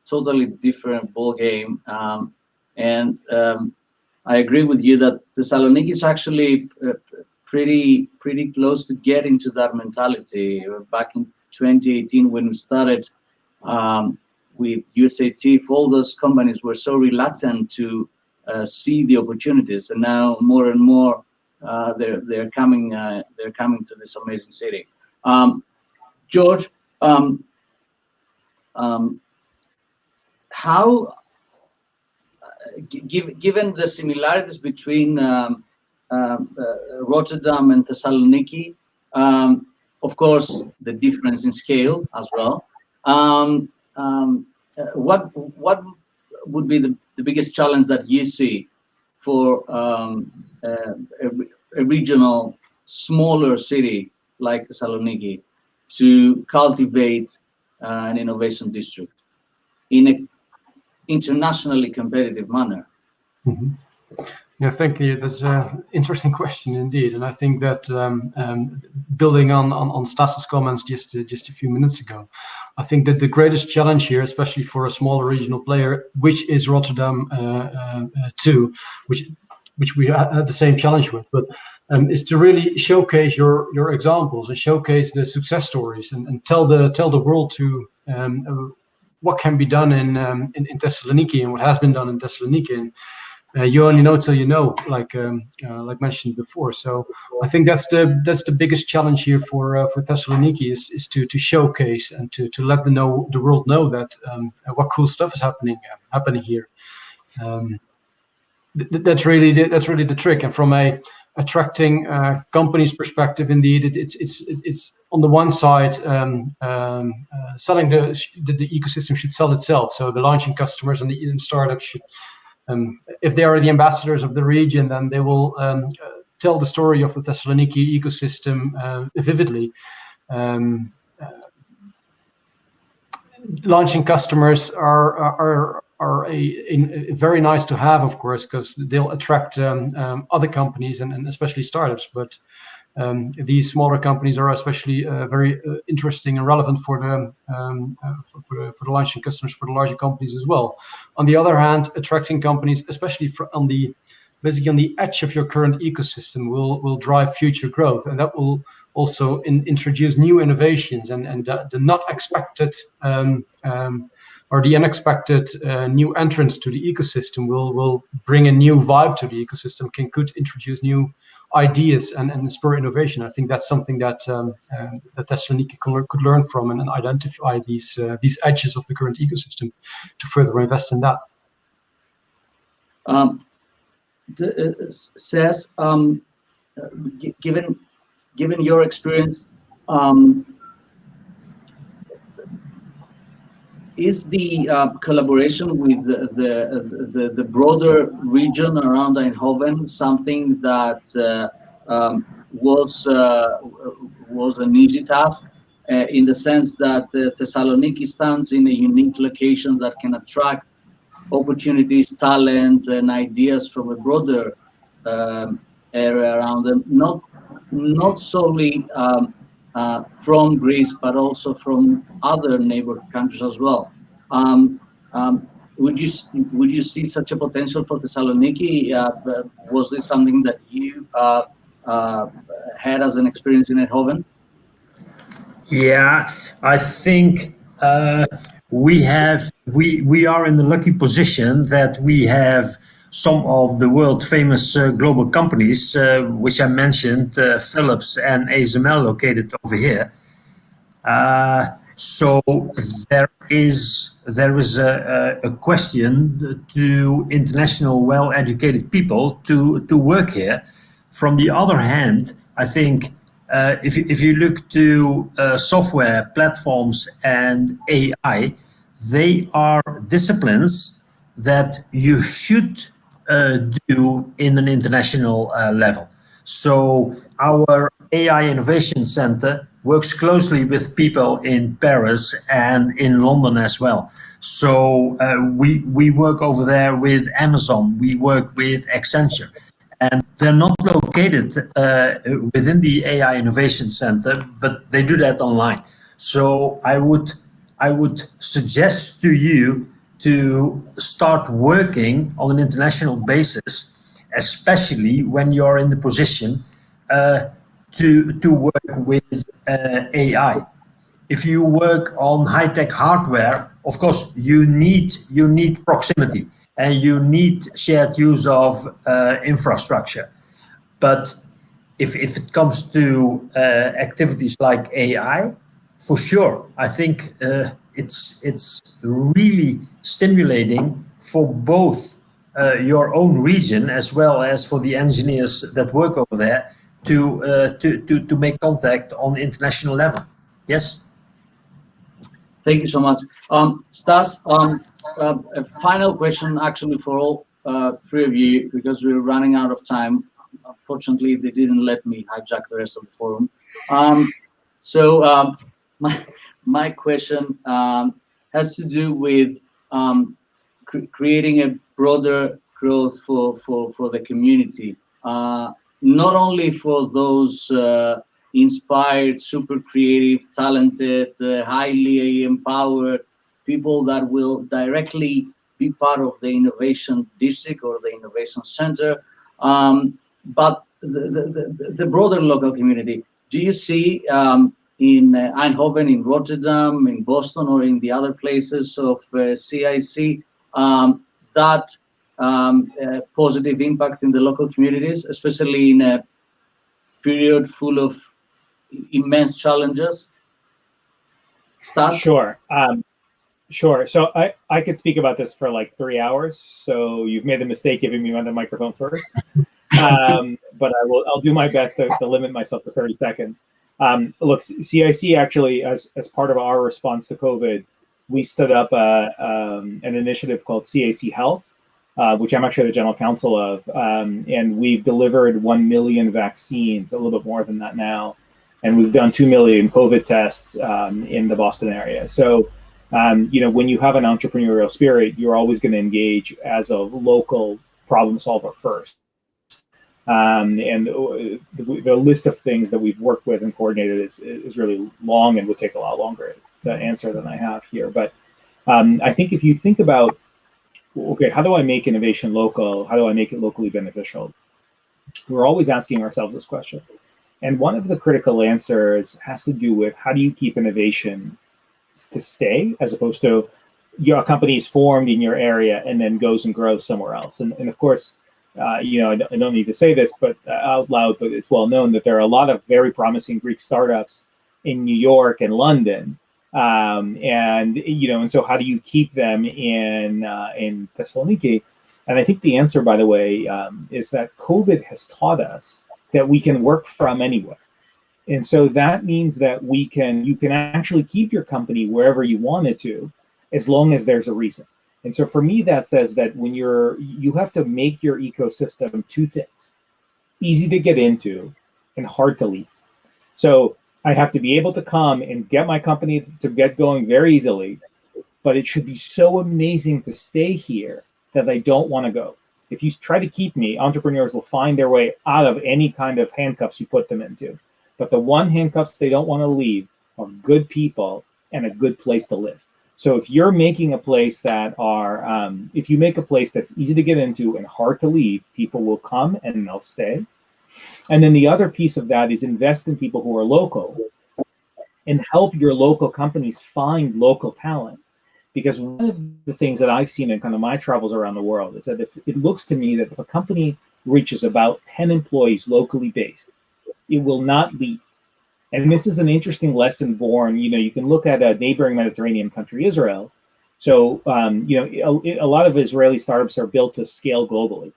totally different ball game. And I agree with you that Thessaloniki is actually pretty close to getting to that mentality. Back in 2018, when we started with USAT, all those companies were so reluctant to see the opportunities, and now more and more they're coming to this amazing city. George, how, given the similarities between Rotterdam and Thessaloniki, of course, the difference in scale as well. What would be the biggest challenge that you see for a regional, smaller city like Thessaloniki to cultivate an innovation district in an internationally competitive manner? Mm-hmm. Yeah, thank you. That's an interesting question indeed, and I think that building on Stas's comments just a few minutes ago, I think that the greatest challenge here, especially for a smaller regional player, which is Rotterdam too, which we had the same challenge with, but is to really showcase your examples and showcase the success stories and tell the world to what can be done in Thessaloniki and what has been done in Thessaloniki. And, you only know till you know, like mentioned before. So I think that's the biggest challenge here for Thessaloniki is to showcase and to let the world know that what cool stuff is happening here. That's really the trick. And from a attracting companies perspective, indeed, it's on the one side selling the ecosystem should sell itself. So the launching customers and the startups should. If they are the ambassadors of the region, then they will tell the story of the Thessaloniki ecosystem vividly. Launching customers are very nice to have, of course, because they'll attract other companies and especially startups. But these smaller companies are especially very interesting and relevant for the launching customers, for the larger companies as well. On the other hand, attracting companies, especially on the edge of your current ecosystem, will drive future growth, and that will also introduce new innovations and the not expected or the unexpected new entrants to the ecosystem will bring a new vibe to the ecosystem, could introduce new ideas and spur innovation. I think that's something that Thessaloniki could learn from and identify these edges of the current ecosystem to further invest in that. Cees, given your experience, is the collaboration with the broader region around Eindhoven something that was an easy task in the sense that Thessaloniki stands in a unique location that can attract opportunities, talent, and ideas from a broader area around them, not solely from Greece, but also from other neighboring countries as well. Would you see such a potential for Thessaloniki? Was this something that you had as an experience in Eindhoven? Yeah, I think we are in the lucky position that we have some of the world famous global companies, which I mentioned, Philips and ASML, located over here. So there is a question to international well-educated people to work here. From the other hand, I think if you look to software platforms and AI, they are disciplines that you should do in an international level. So our AI Innovation Center works closely with people in Paris and in London as well. So we work over there with Amazon, we work with Accenture, and they're not located within the AI Innovation Center, but they do that online. So I would suggest to you to start working on an international basis, especially when you're in the position to work with AI. If you work on high-tech hardware, of course, you need proximity and you need shared use of infrastructure. But if it comes to activities like AI, for sure, I think it's really stimulating for both your own region as well as for the engineers that work over there to make contact on international level. Yes. Thank you so much. Stas, a final question actually for all three of you, because we're running out of time. Unfortunately, they didn't let me hijack the rest of the forum. My question has to do with creating a broader growth for the community, not only for those inspired, super creative, talented, highly empowered people that will directly be part of the innovation district or the innovation center, but the broader local community. Do you see in Eindhoven, in Rotterdam, in Boston, or in the other places of CIC that positive impact in the local communities, especially in a period full of immense challenges? Stas? Sure. Sure. So I could speak about this for like 3 hours. So you've made the mistake giving me the microphone first. But I'll do my best to limit myself to 30 seconds. Look, CIC actually, as part of our response to COVID, we stood up an initiative called CIC Health, which I'm actually the general counsel of. And we've delivered 1 million vaccines, a little bit more than that now. And we've done 2 million COVID tests in the Boston area. So, when you have an entrepreneurial spirit, you're always going to engage as a local problem solver first. And the list of things that we've worked with and coordinated is really long and would take a lot longer to answer than I have here. But I think if you think about, okay, how do I make innovation local? How do I make it locally beneficial? We're always asking ourselves this question. And one of the critical answers has to do with how do you keep innovation to stay, as opposed to your company is formed in your area and then goes and grows somewhere else. And of course, I don't need to say this, but out loud, but it's well known that there are a lot of very promising Greek startups in New York and London, and so how do you keep them in Thessaloniki? And I think the answer, by the way, is that COVID has taught us that we can work from anywhere. And so that means that you can actually keep your company wherever you want it to, as long as there's a reason. And so for me, that says that when you have to make your ecosystem two things: easy to get into and hard to leave. So I have to be able to come and get my company to get going very easily, but it should be so amazing to stay here that I don't want to go. If you try to keep me, entrepreneurs will find their way out of any kind of handcuffs you put them into. But the one handcuffs they don't want to leave are good people and a good place to live. So if you're making a place if you make a place that's easy to get into and hard to leave, people will come and they'll stay. And then the other piece of that is invest in people who are local and help your local companies find local talent. Because one of the things that I've seen in kind of my travels around the world is that it looks to me that if a company reaches about 10 employees locally based, it will not leave. And this is an interesting lesson born, you can look at a neighboring Mediterranean country, Israel. So, a lot of Israeli startups are built to scale globally.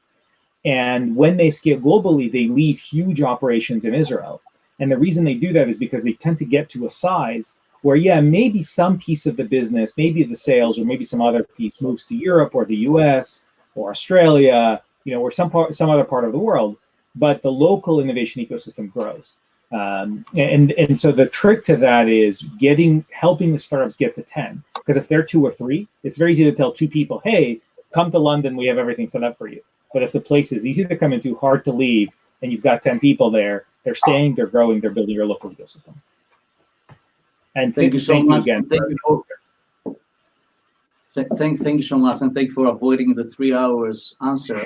And when they scale globally, they leave huge operations in Israel. And the reason they do that is because they tend to get to a size where, maybe some piece of the business, maybe the sales, or maybe some other piece moves to Europe or the US or Australia, or some other part of the world, but the local innovation ecosystem grows. And so the trick to that is helping the startups get to 10. Because if they're 2 or 3, it's very easy to tell 2 people, hey, come to London, we have everything set up for you. But if the place is easy to come into, hard to leave, and you've got 10 people there, they're staying, they're growing, they're building your local ecosystem. And thank you so much again. Thank you so much, and thank you for avoiding the 3 hours answer.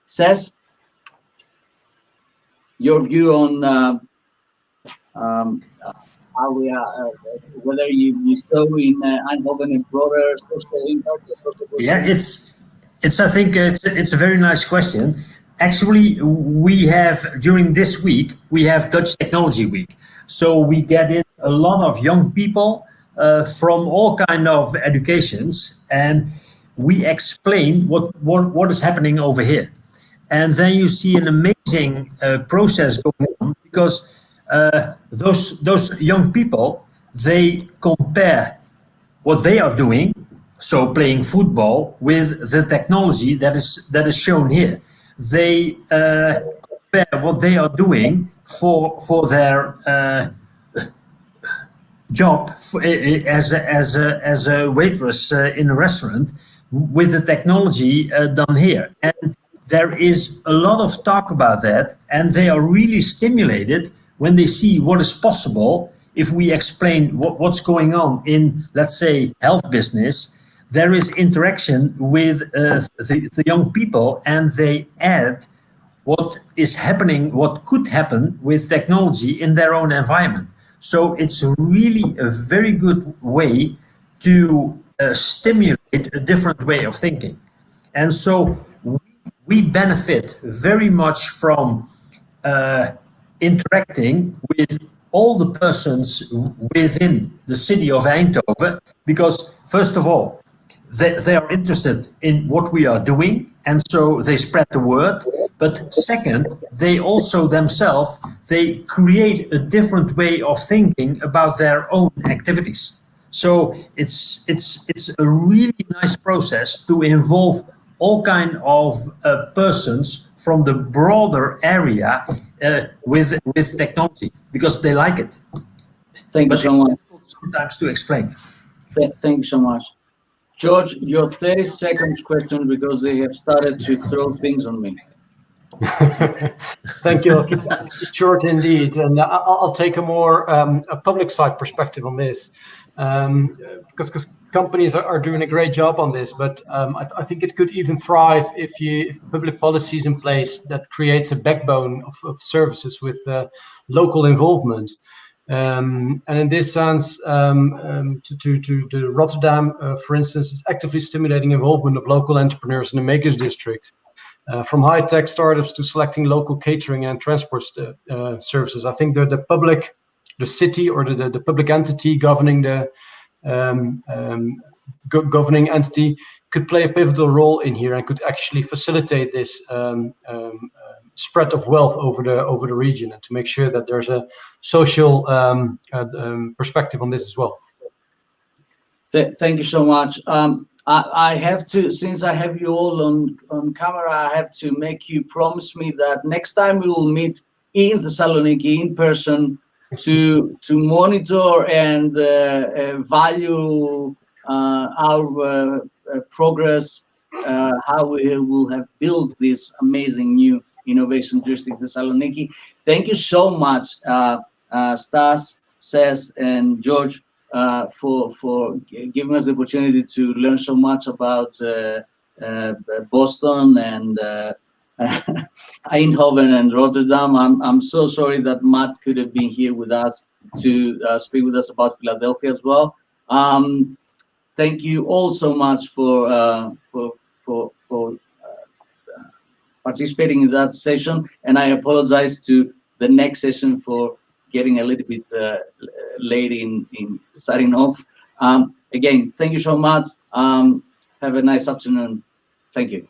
Cees, your view on how we are, whether you saw in Eindhoven a broader social impact? Yeah, I think it's a very nice question. Actually, we have, during this week, we have Dutch Technology Week. So we get in a lot of young people from all kind of educations, and we explain what is happening over here. And then you see an amazing process going on, because those young people they compare what they are doing, so playing football, with the technology that is shown here. They compare what they are doing for their job as a waitress in a restaurant with the technology done here. And there is a lot of talk about that, and they are really stimulated when they see what is possible if we explain what's going on in, let's say, health business. There is interaction with the young people, and they add what is happening, what could happen with technology in their own environment. So it's really a very good way to stimulate a different way of thinking. And so we benefit very much from interacting with all the persons within the city of Eindhoven, because first of all, they are interested in what we are doing, and so they spread the word. But second, they also themselves, they create a different way of thinking about their own activities. So it's a really nice process to involve all kind of persons from the broader area with technology, because they like it. Thank you so much. Sometimes to explain. Thank you so much. George, your 30-second question, because they have started to throw things on me. Thank you. I'll keep it short indeed, and I'll take a more a public side perspective on this, because companies are doing a great job on this, but I think it could even thrive if public policies in place that creates a backbone of services with local involvement. And in this sense, to Rotterdam, for instance, is actively stimulating involvement of local entrepreneurs in the Makers District, from high-tech startups to selecting local catering and transport services. I think the city or the public entity governing the governing entity could play a pivotal role in here and could actually facilitate this spread of wealth over the region, and to make sure that there's a social perspective on this as well. Thank you so much. I have to, since I have you all on camera, I have to make you promise me that next time we will meet in Thessaloniki in person to monitor and value our progress, how we will have built this amazing new innovation district Thessaloniki. Thank you so much, Stas, Cees, and George, for giving us the opportunity to learn so much about Boston and Eindhoven and Rotterdam. I'm so sorry that Matt could have been here with us to speak with us about Philadelphia as well. Thank you all so much for participating in that session, and I apologize to the next session for getting a little bit late in starting off. Again, thank you so much. Have a nice afternoon. Thank you.